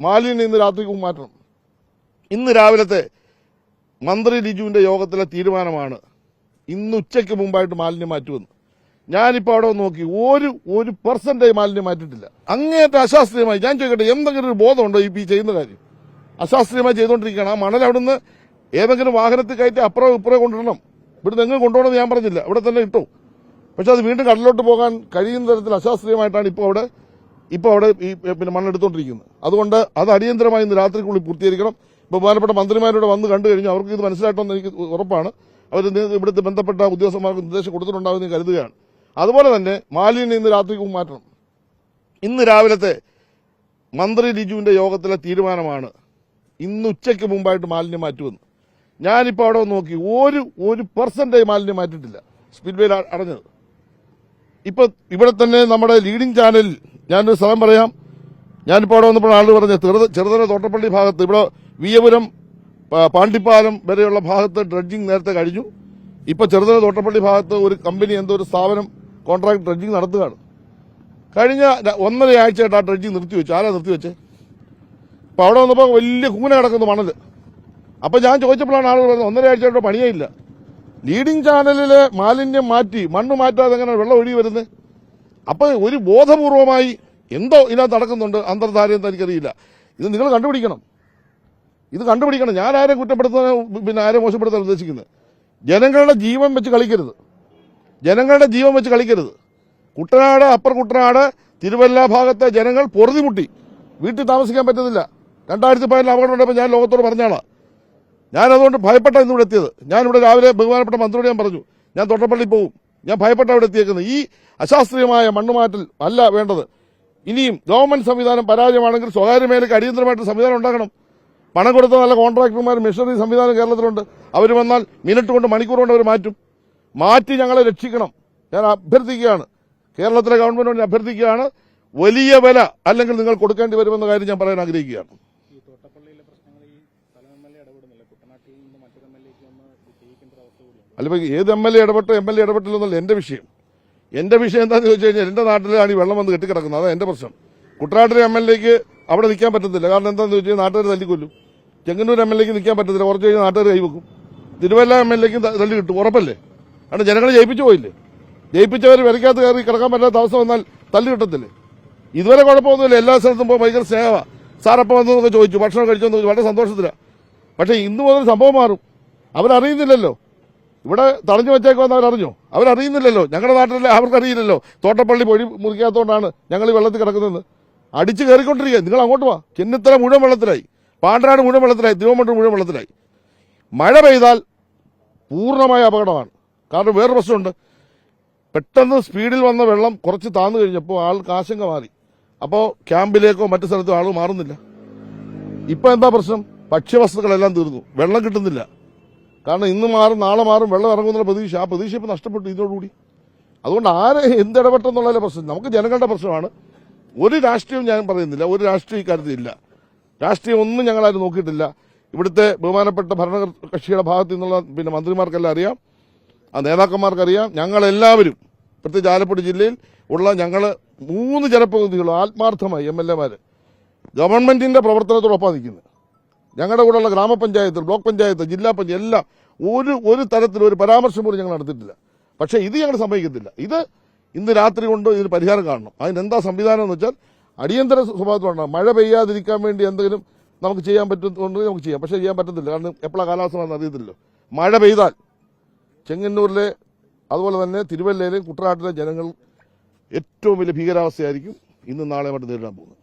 മാലിന്യം ഇന്ന് രാത്രിക്ക് മാറ്റണം. ഇന്ന് രാവിലത്തെ മന്ത്രി ലിജുവിന്റെ യോഗത്തിലെ തീരുമാനമാണ് ഇന്ന് ഉച്ചയ്ക്ക് മുമ്പായിട്ട് മാലിന്യം മാറ്റുമെന്ന്. ഞാനിപ്പോൾ അവിടെ നോക്കി ഒരു പെർസെന്റേജ് മാലിന്യം മാറ്റിയിട്ടില്ല. അങ്ങേയറ്റം അശാസ്ത്രീയമായി. ഞാൻ ചോദിക്കട്ടെ, എന്തെങ്കിലും ഒരു ബോധമുണ്ടോ ഈ ചെയ്യുന്ന കാര്യം? അശാസ്ത്രീയമായി ചെയ്തുകൊണ്ടിരിക്കുകയാണ്. ആ മണൽ അവിടെ നിന്ന് ഏതെങ്കിലും വാഹനത്തിൽ കയറ്റി അപ്പുറം ഇപ്പുറം കൊണ്ടിടണം. ഇവിടുന്ന് എങ്ങും കൊണ്ടുപോകണമെന്ന് ഞാൻ പറഞ്ഞില്ല, ഇവിടെ തന്നെ ഇട്ടു. പക്ഷെ അത് വീണ്ടും കടലിലോട്ട് പോകാൻ കഴിയുന്ന തരത്തിൽ അശാസ്ത്രീയമായിട്ടാണ് ഇപ്പോൾ അവിടെ ഈ മണ്ണെടുത്തോണ്ടിരിക്കുന്നത്. അതുകൊണ്ട് അത് അടിയന്തരമായി ഇന്ന് രാത്രിക്കുള്ളിൽ പൂർത്തീകരിക്കണം. ബഹുമാനപ്പെട്ട മന്ത്രിമാരോട് വന്ന് കണ്ടു കഴിഞ്ഞു. അവർക്ക് ഇത് മനസ്സിലായിട്ടെന്ന് എനിക്ക് ഉറപ്പാണ്. അവർ ഇവിടുത്തെ ബന്ധപ്പെട്ട ഉദ്യോഗസ്ഥന്മാർക്ക് നിർദ്ദേശം കൊടുത്തിട്ടുണ്ടാകുമെന്ന് കരുതുകയാണ്. അതുപോലെ തന്നെ മാലിന്യം ഇന്ന് രാത്രിക്ക് മാറ്റണം. ഇന്ന് രാവിലത്തെ മന്ത്രി ലിജുവിന്റെ യോഗത്തിലെ തീരുമാനമാണ് ഇന്ന് ഉച്ചയ്ക്ക് മുമ്പായിട്ട് മാലിന്യം മാറ്റുമെന്ന്. ഞാനിപ്പോൾ അവിടെ നോക്കി ഒരു പെർസെന്റേജ് മാലിന്യം മാറ്റിയിട്ടില്ല. സ്പിൽവേയിൽ അടഞ്ഞത്. ഇപ്പൊ ഇവിടെ തന്നെ നമ്മുടെ ലീഡിംഗ് ചാനലിൽ ഞാനൊരു സ്ഥലം പറയാം. ഞാനിപ്പോൾ അവിടെ വന്നപ്പോൾ ആളുകൾ പറഞ്ഞ ചെറുതല തോട്ടപ്പള്ളി ഭാഗത്ത് ഇവിടെ വിയപുരം പാണ്ടിപ്പാലം വരെയുള്ള ഭാഗത്ത് ഡ്രഡ്ജിംഗ് നേരത്തെ കഴിഞ്ഞു. ഇപ്പൊ ചെറുതല തോട്ടപ്പള്ളി ഭാഗത്ത് ഒരു കമ്പനി എന്തോ ഒരു സ്ഥാപനം കോൺട്രാക്ട് ഡ്രഡ്ജിംഗ് നടത്തുകയാണ്. കഴിഞ്ഞ 1.5 ആഴ്ചയായിട്ട് ആ ഡ്രഡ്ജിംഗ് നിർത്തിവെച്ചു. ആരാ നിർത്തിവെച്ചേ? അപ്പൊ അവിടെ വന്നപ്പോൾ വലിയ കൂന കിടക്കുന്നു മണല്. അപ്പൊ ഞാൻ ചോദിച്ചപ്പോഴാണ് ആളുകൾ പറഞ്ഞത് 1.5 ആഴ്ചയായിട്ട് പണിയേ ഇല്ല. ലീഡിംഗ് ചാനലിലെ മാലിന്യം മാറ്റി മണ്ണ് മാറ്റാതെ എങ്ങനെ വെള്ളം ഒഴുകി വരുന്നത്? അപ്പൊ ഒരു ബോധപൂർവമായി എന്തോ ഇതിനകത്ത് നടക്കുന്നുണ്ട്. അന്തർധാരയെന്ന് എനിക്കറിയില്ല. ഇത് നിങ്ങൾ കണ്ടുപിടിക്കണം. ഞാൻ ആരെയും കുറ്റപ്പെടുത്താൻ ആരെ മോശപ്പെടുത്താൻ ഉദ്ദേശിക്കുന്നത്? ജനങ്ങളുടെ ജീവൻ വെച്ച് കളിക്കരുത്. കുട്ടനാട്, അപ്പർ കുട്ടനാട്, തിരുവല്ല ഭാഗത്തെ ജനങ്ങൾ പൊറുതിമുട്ടി. വീട്ടിൽ താമസിക്കാൻ പറ്റുന്നില്ല. 2014 അപകടം ഉണ്ടായപ്പോൾ ഞാൻ ലോകത്തോട് പറഞ്ഞാളാ. ഞാനതുകൊണ്ട് ഭയപ്പെട്ട ഇന്നിവിടെ എത്തിയത്. ഞാനിവിടെ രാവിലെ ബഹുമാനപ്പെട്ട മന്ത്രിയോട് ഞാൻ പറഞ്ഞു, ഞാൻ തോട്ടപ്പള്ളി പോകും. ഞാൻ ഭയപ്പെട്ട അവിടെ എത്തിയേക്കുന്നത്. ഈ അശാസ്ത്രീയമായ മണ്ണുമാറ്റൽ അല്ല വേണ്ടത്. ഇനിയും ഗവൺമെന്റ് സംവിധാനം പരാജയമാണെങ്കിൽ സ്വകാര്യ മേഖലയ്ക്ക് അടിയന്തരമായിട്ട് സംവിധാനം ഉണ്ടാക്കണം. പണം കൊടുത്ത നല്ല കോൺട്രാക്ടർമാർ, മിഷണറി സംവിധാനം കേരളത്തിലുണ്ട്. അവർ വന്നാൽ മിനിറ്റ് കൊണ്ട്, മണിക്കൂർ കൊണ്ട് അവർ മാറ്റി ഞങ്ങളെ രക്ഷിക്കണം. ഞാൻ അഭ്യർത്ഥിക്കുകയാണ്, കേരളത്തിലെ ഗവൺമെന്റിനോട് അഭ്യർത്ഥിക്കുകയാണ്. വലിയ വില അല്ലെങ്കിൽ നിങ്ങൾ കൊടുക്കേണ്ടി വരുമെന്ന കാര്യം ഞാൻ പറയാൻ ആഗ്രഹിക്കുകയാണ്. അല്ല, ഏത് MLA ഇടപെട്ടോ MLA ഇടപെട്ടില്ലെന്നല്ല എന്റെ വിഷയം. എന്റെ വിഷയം എന്താണെന്ന് ചോദിച്ചു കഴിഞ്ഞാൽ എന്റെ നാട്ടിലാണ് ഈ വെള്ളം വന്ന് കെട്ടിക്കിടക്കുന്നത്. അതാണ് എന്റെ പ്രശ്നം. കുട്ടനാട്ടിലെ MLAക്ക് അവിടെ നിൽക്കാൻ പറ്റത്തില്ല. കാരണം എന്താണെന്ന് ചോദിച്ചാൽ നാട്ടുകാർ തല്ലിക്കൊല്ലും. ചെങ്ങന്നൂർ MLAക്ക് നിൽക്കാൻ പറ്റത്തില്ല. കുറച്ച് കഴിഞ്ഞ് നാട്ടുകാർ കൈവെക്കും. തിരുവല്ല MLAക്ക് തല്ലി കിട്ടും, ഉറപ്പല്ലേ? കാരണം ജനങ്ങളെ ജയിപ്പിച്ചു പോയില്ലേ? ജയിപ്പിച്ചവർ വിലക്കകത്ത് കയറി കിടക്കാൻ പറ്റാത്ത അവസ്ഥ വന്നാൽ തല്ലി കിട്ടത്തില്ലേ? ഇതുവരെ കുഴപ്പമൊന്നുമില്ല. എല്ലാ സ്ഥലത്തും പോകുമ്പോൾ ഭയങ്കര സ്നേഹമാണ്. സാറപ്പം വന്നതൊക്കെ ചോദിച്ചു, ഭക്ഷണം കഴിച്ചോന്ന് ചോദിച്ചു, വളരെ സന്തോഷത്തിലാണ്. പക്ഷേ ഇന്ന് മുതൽ സംഭവം മാറും. അവരറിയുന്നില്ലല്ലോ. ഇവിടെ തടഞ്ഞു വെച്ചേക്കുമെന്ന് അവരറിയുന്നില്ലല്ലോ. ഞങ്ങളുടെ നാട്ടിലെ അവർക്കറിയില്ലല്ലോ. തോട്ടപ്പള്ളി പൊഴി മുറിക്കാത്തതുകൊണ്ടാണ് ഞങ്ങൾ ഈ വെള്ളത്തിൽ കിടക്കുന്നതെന്ന്. അടിച്ചു കയറിക്കൊണ്ടിരിക്കുക. നിങ്ങൾ അങ്ങോട്ട് വാ. ചെന്നിത്തല മുഴുവൻ വെള്ളത്തിലായി, പാണ്ടനാട് മുഴുവൻ വെള്ളത്തിലായി, തിരുവനന്തപുരം മുഴുവൻ വെള്ളത്തിലായി. മഴ പെയ്താൽ പൂർണ്ണമായ അപകടമാണ്. കാരണം വേറൊരു പ്രശ്നമുണ്ട്. പെട്ടെന്ന് സ്പീഡിൽ വന്ന വെള്ളം കുറച്ച് താന്നു കഴിഞ്ഞപ്പോൾ ആൾക്ക് ആശങ്ക മാറി. അപ്പോൾ ക്യാമ്പിലേക്കോ മറ്റു സ്ഥലത്തോ ആൾ മാറുന്നില്ല. ഇപ്പൊ എന്താ പ്രശ്നം? ഭക്ഷ്യവസ്തുക്കളെല്ലാം തീർന്നു, വെള്ളം കിട്ടുന്നില്ല. കാരണം ഇന്ന് മാറും നാളെ മാറും വെള്ളം ഇറങ്ങുന്നുള്ള പ്രതീക്ഷ, ആ പ്രതീക്ഷ ഇപ്പം നഷ്ടപ്പെട്ടു ഇതിനോടുകൂടി. അതുകൊണ്ട് ആരെ എന്തിടപെട്ടെന്നുള്ളതിലെ പ്രശ്നം നമുക്ക് ജനങ്ങളുടെ പ്രശ്നമാണ്. ഒരു രാഷ്ട്രീയവും ഞാൻ പറയുന്നില്ല, ഒരു രാഷ്ട്രീയ കാര്യത്തിലില്ല. രാഷ്ട്രീയം ഒന്നും ഞങ്ങളാരും നോക്കിയിട്ടില്ല. ഇവിടുത്തെ ബഹുമാനപ്പെട്ട ഭരണകക്ഷിയുടെ ഭാഗത്തു നിന്നുള്ള മന്ത്രിമാർക്കെല്ലാം അറിയാം, ആ നേതാക്കന്മാർക്കറിയാം. ഞങ്ങളെല്ലാവരും പ്രത്യേകിച്ച് ആലപ്പുഴ ജില്ലയിൽ ഉള്ള ഞങ്ങൾ 3 ജനപ്രതിനിധികളും ആത്മാർത്ഥമായി MLAമാർ ഗവൺമെന്റിന്റെ പ്രവർത്തനത്തോടൊപ്പം നിൽക്കുന്നത്. ഞങ്ങളുടെ കൂടെയുള്ള ഗ്രാമപഞ്ചായത്ത്, ബ്ലോക്ക് പഞ്ചായത്ത്, ജില്ലാ പഞ്ചായത്ത് എല്ലാം ഒരു തരത്തിലും ഒരു പരാമർശം പോലും ഞങ്ങൾ നടത്തിയിട്ടില്ല. പക്ഷേ ഇത് ഞങ്ങൾ സമ്മതിക്കത്തില്ല. ഇത് ഇന്ന് രാത്രി കൊണ്ട് ഇതിന് പരിഹാരം കാണണം. അതിനെന്താ സംവിധാനം എന്ന് വെച്ചാൽ അടിയന്തര സ്വഭാവത്തിലുണ്ടാകും. മഴ പെയ്യാതിരിക്കാൻ വേണ്ടി എന്തെങ്കിലും നമുക്ക് ചെയ്യാൻ പറ്റുന്നുണ്ടെങ്കിൽ നമുക്ക് ചെയ്യാം. പക്ഷേ ചെയ്യാൻ പറ്റത്തില്ല. കാരണം എപ്പോഴാണ് കാലാവസ്ഥ വന്ന് അറിയത്തില്ലല്ലോ. മഴ പെയ്താൽ ചെങ്ങന്നൂരിലെ അതുപോലെ തന്നെ തിരുവല്ലയിലെയും കുട്ടനാട്ടിലെ ജനങ്ങൾ ഏറ്റവും വലിയ ഭീകരാവസ്ഥയായിരിക്കും ഇന്നും നാളെ മറ്റും നേരിടാൻ പോകുന്നത്.